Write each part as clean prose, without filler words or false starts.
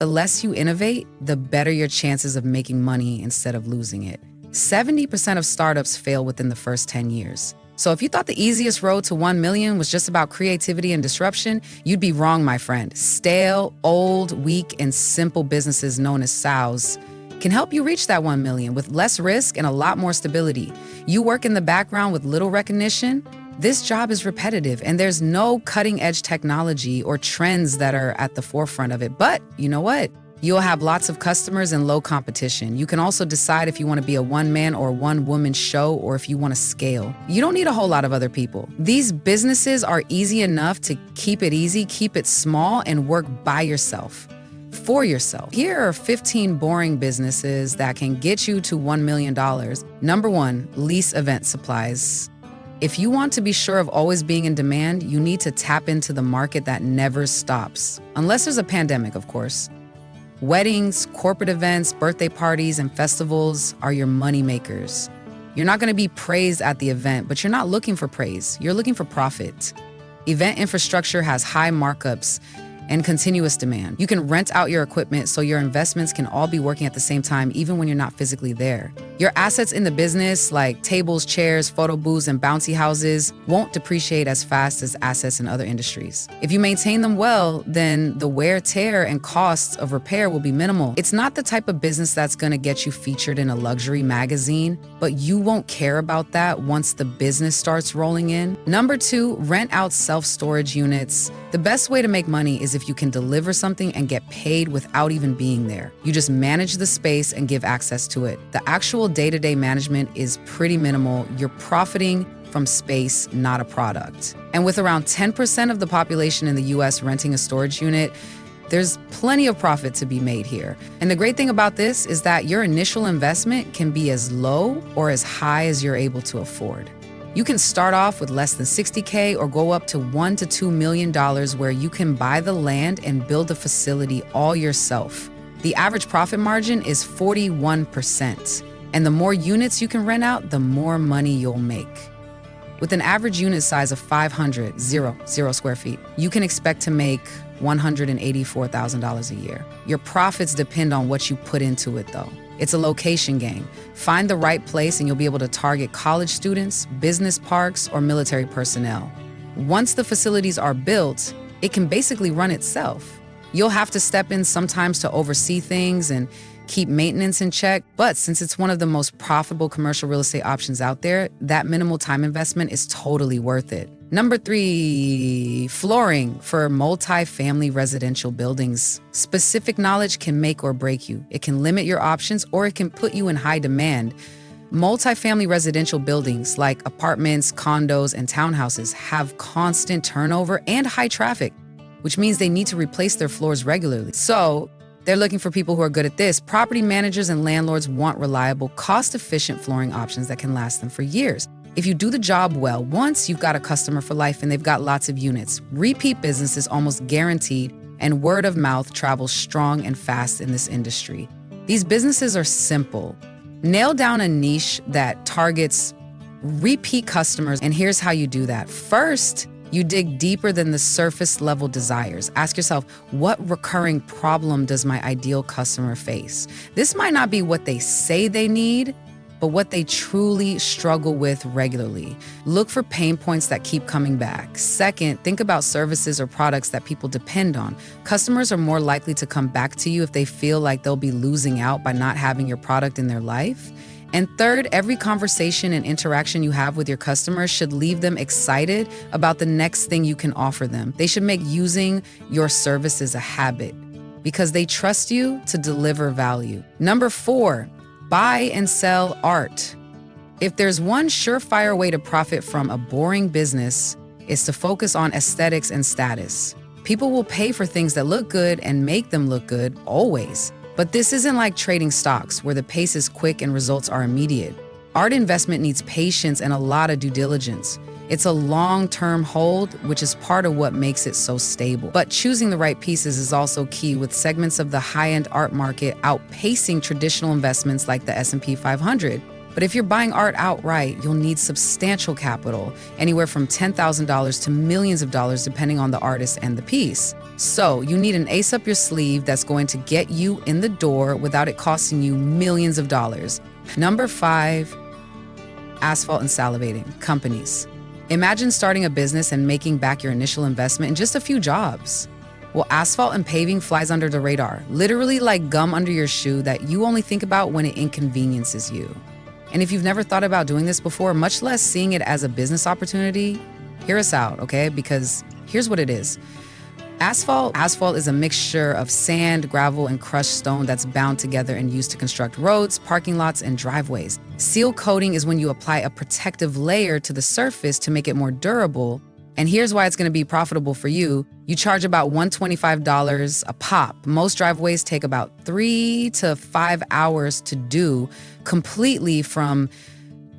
The less you innovate, the better your chances of making money instead of losing it. 70% of startups fail within the first 10 years. So if you thought the easiest road to 1 million was just about creativity and disruption, you'd be wrong, my friend. Stale, old, weak, and simple businesses known as SOWs can help you reach that 1 million with less risk and a lot more stability. You work in the background with little recognition. This job is repetitive, and there's no cutting-edge technology or trends that are at the forefront of it. But you know what? You'll have lots of customers and low competition. You can also decide if you want to be a one-man or one-woman show or if you want to scale. You don't need a whole lot of other people. These businesses are easy enough to keep it easy, keep it small, and work by yourself, for yourself. Here are 15 boring businesses that can get you to $1 million. Number 1, Lease event supplies. If you want to be sure of always being in demand, you need to tap into the market that never stops. Unless there's a pandemic, of course. Weddings, corporate events, birthday parties, and festivals are your money makers. You're not going to be praised at the event, but you're not looking for praise. You're looking for profit. Event infrastructure has high markups and continuous demand. You can rent out your equipment so your investments can all be working at the same time, even when you're not physically there. Your assets in the business, like tables, chairs, photo booths, and bouncy houses, won't depreciate as fast as assets in other industries. If you maintain them well, then the wear, tear, and costs of repair will be minimal. It's not the type of business that's gonna get you featured in a luxury magazine, but you won't care about that once the business starts rolling in. Number 2, rent out self-storage units. The best way to make money is if you can deliver something and get paid without even being there. You just manage the space and give access to it. The actual day-to-day management is pretty minimal. You're profiting from space, not a product. And with around 10% of the population in the US renting a storage unit, there's plenty of profit to be made here. And the great thing about this is that your initial investment can be as low or as high as you're able to afford. You can start off with less than $60K or go up to $1 to $2 million where you can buy the land and build a facility all yourself. The average profit margin is 41%. And the more units you can rent out, the more money you'll make. With an average unit size of 500 square feet, you can expect to make $184,000 a year. Your profits depend on what you put into it, though. It's a location game. Find the right place and you'll be able to target college students, business parks, or military personnel. Once the facilities are built, it can basically run itself. You'll have to step in sometimes to oversee things and keep maintenance in check, but since it's one of the most profitable commercial real estate options out there, that minimal time investment is totally worth it. Number 3, flooring for multi-family residential buildings. Specific knowledge can make or break you. It can limit your options or it can put you in high demand. Multi-family residential buildings like apartments, condos, and townhouses have constant turnover and high traffic, which means they need to replace their floors regularly. So they're looking for people who are good at this. Property managers and landlords want reliable, cost-efficient flooring options that can last them for years. If you do the job well, once you've got a customer for life and they've got lots of units, repeat business is almost guaranteed and word of mouth travels strong and fast in this industry. These businesses are simple. Nail down a niche that targets repeat customers, and here's how you do that. First, you dig deeper than the surface level desires. Ask yourself, what recurring problem does my ideal customer face? This might not be what they say they need, but what they truly struggle with regularly. Look for pain points that keep coming back. Second, think about services or products that people depend on. Customers are more likely to come back to you if they feel like they'll be losing out by not having your product in their life. And third, every conversation and interaction you have with your customers should leave them excited about the next thing you can offer them. They should make using your services a habit because they trust you to deliver value. Number 4, buy and sell art. If there's one surefire way to profit from a boring business, it's to focus on aesthetics and status. People will pay for things that look good and make them look good, always. But this isn't like trading stocks, where the pace is quick and results are immediate. Art investment needs patience and a lot of due diligence. It's a long-term hold, which is part of what makes it so stable. But choosing the right pieces is also key, with segments of the high-end art market outpacing traditional investments like the S&P 500. But if you're buying art outright, you'll need substantial capital, anywhere from $10,000 to millions of dollars, depending on the artist and the piece. So you need an ace up your sleeve that's going to get you in the door without it costing you millions of dollars. Number 5, asphalt and salivating companies. Imagine starting a business and making back your initial investment in just a few jobs. Well, asphalt and paving flies under the radar, literally like gum under your shoe that you only think about when it inconveniences you. And if you've never thought about doing this before, much less seeing it as a business opportunity, hear us out, okay? Because here's what it is. Asphalt is a mixture of sand, gravel, and crushed stone that's bound together and used to construct roads, parking lots, and driveways. Seal coating is when you apply a protective layer to the surface to make it more durable. And here's why it's going to be profitable for you. You charge about $125 a pop. Most driveways take about 3 to 5 hours to do, completely from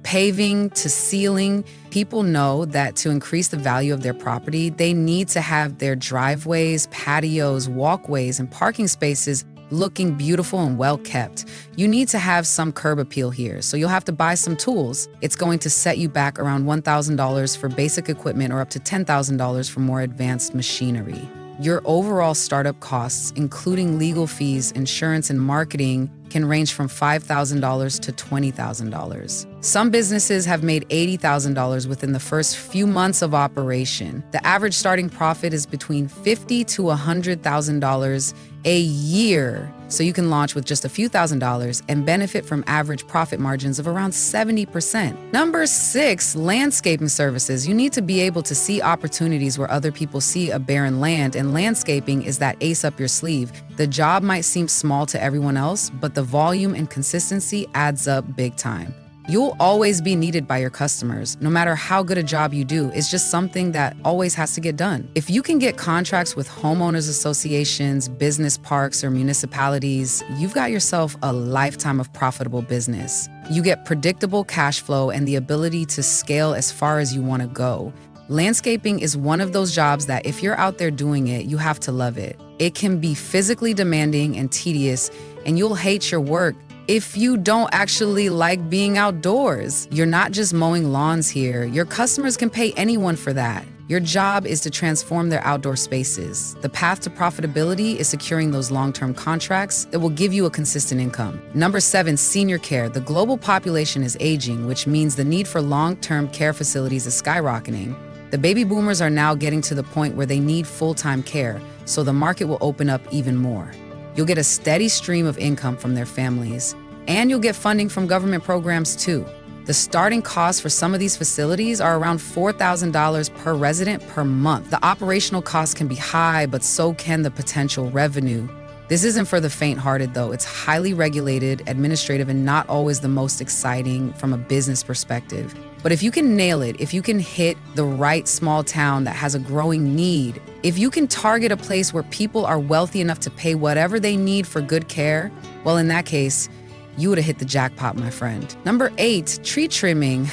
paving to sealing. People know that to increase the value of their property, they need to have their driveways, patios, walkways, and parking spaces looking beautiful and well kept. You need to have some curb appeal here, so you'll have to buy some tools. It's going to set you back around $1,000 for basic equipment or up to $10,000 for more advanced machinery. Your overall startup costs, including legal fees, insurance, and marketing, can range from $5,000 to $20,000. Some businesses have made $80,000 within the first few months of operation. The average starting profit is between $50,000 to $100,000 a year, so you can launch with just a few $1,000s and benefit from average profit margins of around 70%. Number 6, landscaping services. You need to be able to see opportunities where other people see a barren land, and landscaping is that ace up your sleeve. The job might seem small to everyone else, but the volume and consistency adds up big time. You'll always be needed by your customers. No matter how good a job you do, it's just something that always has to get done. If you can get contracts with homeowners associations, business parks, or municipalities, you've got yourself a lifetime of profitable business. You get predictable cash flow and the ability to scale as far as you want to go. Landscaping is one of those jobs that if you're out there doing it, you have to love it. It can be physically demanding and tedious, and you'll hate your work if you don't actually like being outdoors. You're not just mowing lawns here. Your customers can pay anyone for that. Your job is to transform their outdoor spaces. The path to profitability is securing those long-term contracts that will give you a consistent income. Number 7, senior care. The global population is aging, which means the need for long-term care facilities is skyrocketing. The baby boomers are now getting to the point where they need full-time care, so the market will open up even more. You'll get a steady stream of income from their families, and you'll get funding from government programs too. The starting costs for some of these facilities are around $4,000 per resident per month. The operational costs can be high, but so can the potential revenue. This isn't for the faint-hearted though. It's highly regulated, administrative, and not always the most exciting from a business perspective. But if you can nail it, if you can hit the right small town that has a growing need, if you can target a place where people are wealthy enough to pay whatever they need for good care, well, in that case, you would have hit the jackpot, my friend. Number 8, tree trimming.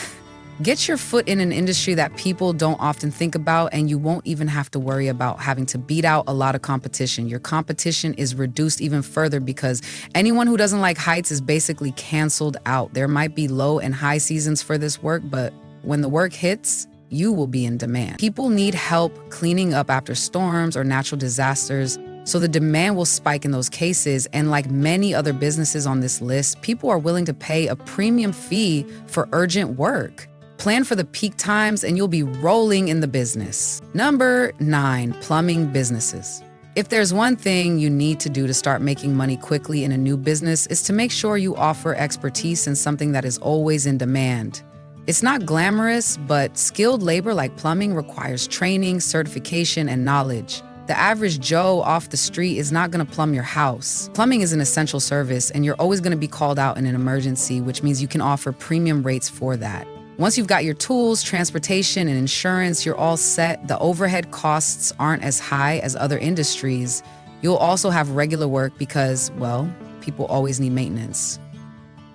Get your foot in an industry that people don't often think about, and you won't even have to worry about having to beat out a lot of competition. Your competition is reduced even further because anyone who doesn't like heights is basically canceled out. There might be low and high seasons for this work, but when the work hits, you will be in demand. People need help cleaning up after storms or natural disasters, so the demand will spike in those cases. And like many other businesses on this list, people are willing to pay a premium fee for urgent work. Plan for the peak times and you'll be rolling in the business. Number 9, plumbing businesses. If there's one thing you need to do to start making money quickly in a new business, is to make sure you offer expertise in something that is always in demand. It's not glamorous, but skilled labor like plumbing requires training, certification, and knowledge. The average Joe off the street is not going to plumb your house. Plumbing is an essential service, and you're always going to be called out in an emergency, which means you can offer premium rates for that. Once you've got your tools, transportation, and insurance, you're all set. The overhead costs aren't as high as other industries. You'll also have regular work because, well, people always need maintenance.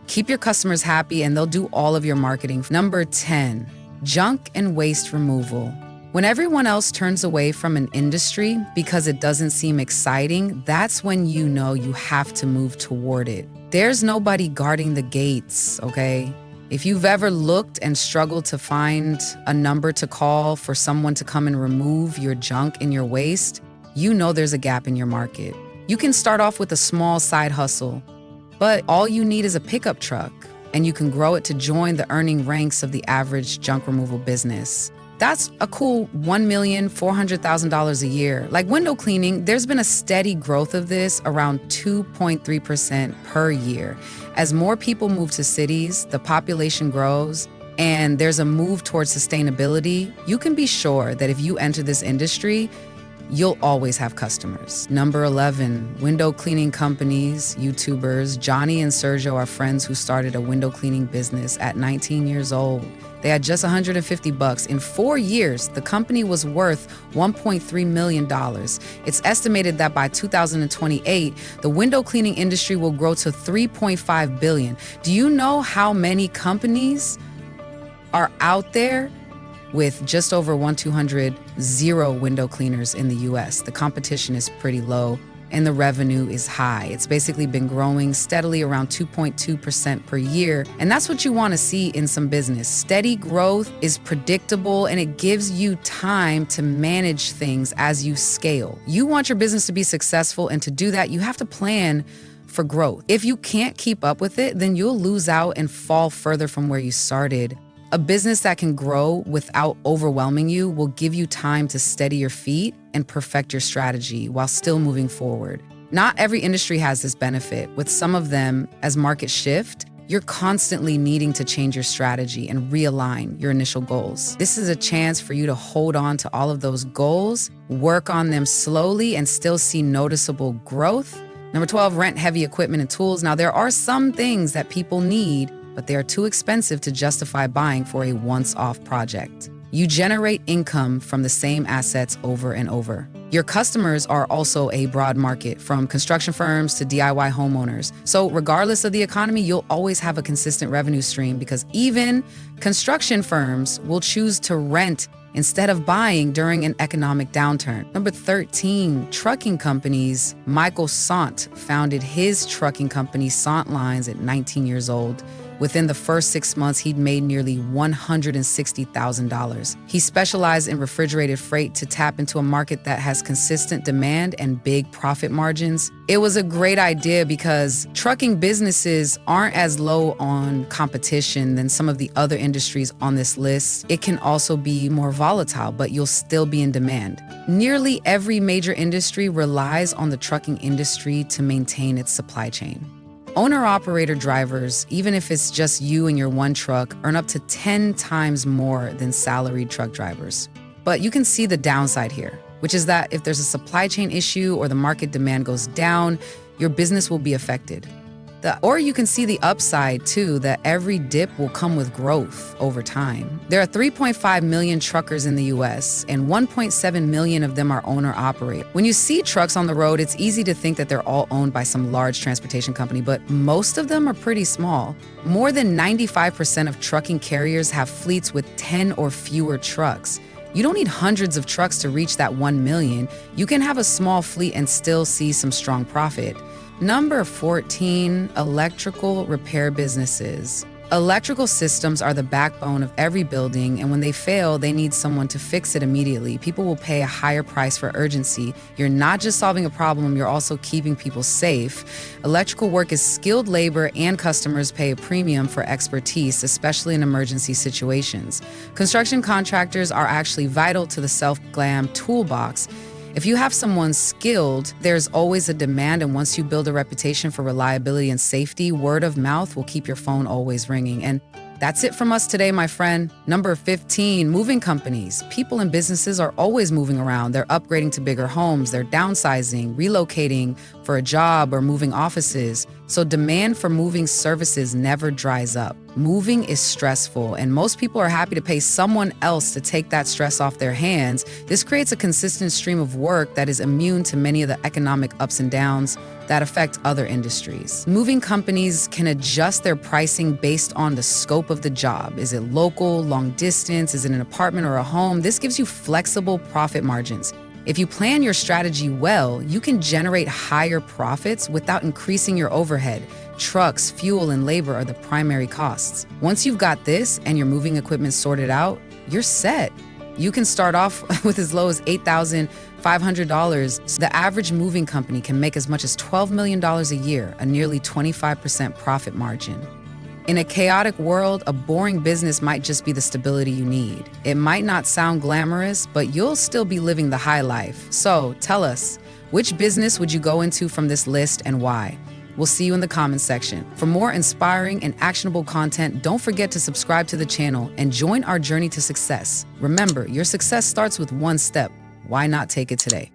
Keep your customers happy and they'll do all of your marketing. Number 10, junk and waste removal. When everyone else turns away from an industry because it doesn't seem exciting, that's when you know you have to move toward it. There's nobody guarding the gates, okay? If you've ever looked and struggled to find a number to call for someone to come and remove your junk in your waste, you know there's a gap in your market. You can start off with a small side hustle, but all you need is a pickup truck, and you can grow it to join the earning ranks of the average junk removal business. That's a cool $1,400,000 a year. Like window cleaning, there's been a steady growth of this around 2.3% per year. As more people move to cities, the population grows, and there's a move towards sustainability, you can be sure that if you enter this industry, you'll always have customers. Number 11, window cleaning companies, YouTubers. Johnny and Sergio are friends who started a window cleaning business at 19 years old. They had just $150. In 4 years, the company was worth $1.3 million. It's estimated that by 2028, the window cleaning industry will grow to $3.5 billion. Do you know how many companies are out there with just over 1,200 zero window cleaners in the US? The competition is pretty low and the revenue is high. It's basically been growing steadily around 2.2% per year. And that's what you want to see in some business. Steady growth is predictable and it gives you time to manage things as you scale. You want your business to be successful, and to do that, you have to plan for growth. If you can't keep up with it, then you'll lose out and fall further from where you started. A business that can grow without overwhelming you will give you time to steady your feet and perfect your strategy while still moving forward. Not every industry has this benefit. With some of them, as markets shift, you're constantly needing to change your strategy and realign your initial goals. This is a chance for you to hold on to all of those goals, work on them slowly, and still see noticeable growth. Number 12, rent heavy equipment and tools. Now, there are some things that people need, but they are too expensive to justify buying for a once-off project. You generate income from the same assets over and over. Your customers are also a broad market, from construction firms to DIY homeowners. So regardless of the economy, you'll always have a consistent revenue stream, because even construction firms will choose to rent instead of buying during an economic downturn. Number 13, trucking companies. Michael Sant founded his trucking company, Sant Lines, at 19 years old. Within the first 6 months, he'd made nearly $160,000. He specialized in refrigerated freight to tap into a market that has consistent demand and big profit margins. It was a great idea because trucking businesses aren't as low on competition than some of the other industries on this list. It can also be more volatile, but you'll still be in demand. Nearly every major industry relies on the trucking industry to maintain its supply chain. Owner-operator drivers, even if it's just you and your one truck, earn up to 10 times more than salaried truck drivers. But you can see the downside here, which is that if there's a supply chain issue or the market demand goes down, your business will be affected. Or you can see the upside too, that every dip will come with growth over time. There are 3.5 million truckers in the US, and 1.7 million of them are owner-operated. When you see trucks on the road, it's easy to think that they're all owned by some large transportation company, but most of them are pretty small. More than 95% of trucking carriers have fleets with 10 or fewer trucks. You don't need hundreds of trucks to reach that 1 million. You can have a small fleet and still see some strong profit. Number 14, electrical repair businesses. Electrical systems are the backbone of every building, and when they fail, they need someone to fix it immediately. People will pay a higher price for urgency. You're not just solving a problem, you're also keeping people safe. Electrical work is skilled labor, and customers pay a premium for expertise, especially in emergency situations. Construction contractors are actually vital to the self-glam toolbox. If you have someone skilled, there's always a demand, and once you build a reputation for reliability and safety, word of mouth will keep your phone always ringing. And that's it from us today, my friend. Number 15, moving companies. People and businesses are always moving around. They're upgrading to bigger homes, they're downsizing, relocating for a job, or moving offices. So demand for moving services never dries up. Moving is stressful, and most people are happy to pay someone else to take that stress off their hands. This creates a consistent stream of work that is immune to many of the economic ups and downs that affect other industries. Moving companies can adjust their pricing based on the scope of the job. Is it local, long distance? Is it an apartment or a home? This gives you flexible profit margins. If you plan your strategy well, you can generate higher profits without increasing your overhead. Trucks, fuel, and labor are the primary costs. Once you've got this and your moving equipment sorted out, you're set. You can start off with as low as $8,500. The average moving company can make as much as $12 million a year, a nearly 25% profit margin. In a chaotic world, a boring business might just be the stability you need. It might not sound glamorous, but you'll still be living the high life. So tell us, which business would you go into from this list and why? We'll see you in the comments section. For more inspiring and actionable content, don't forget to subscribe to the channel and join our journey to success. Remember, your success starts with one step. Why not take it today?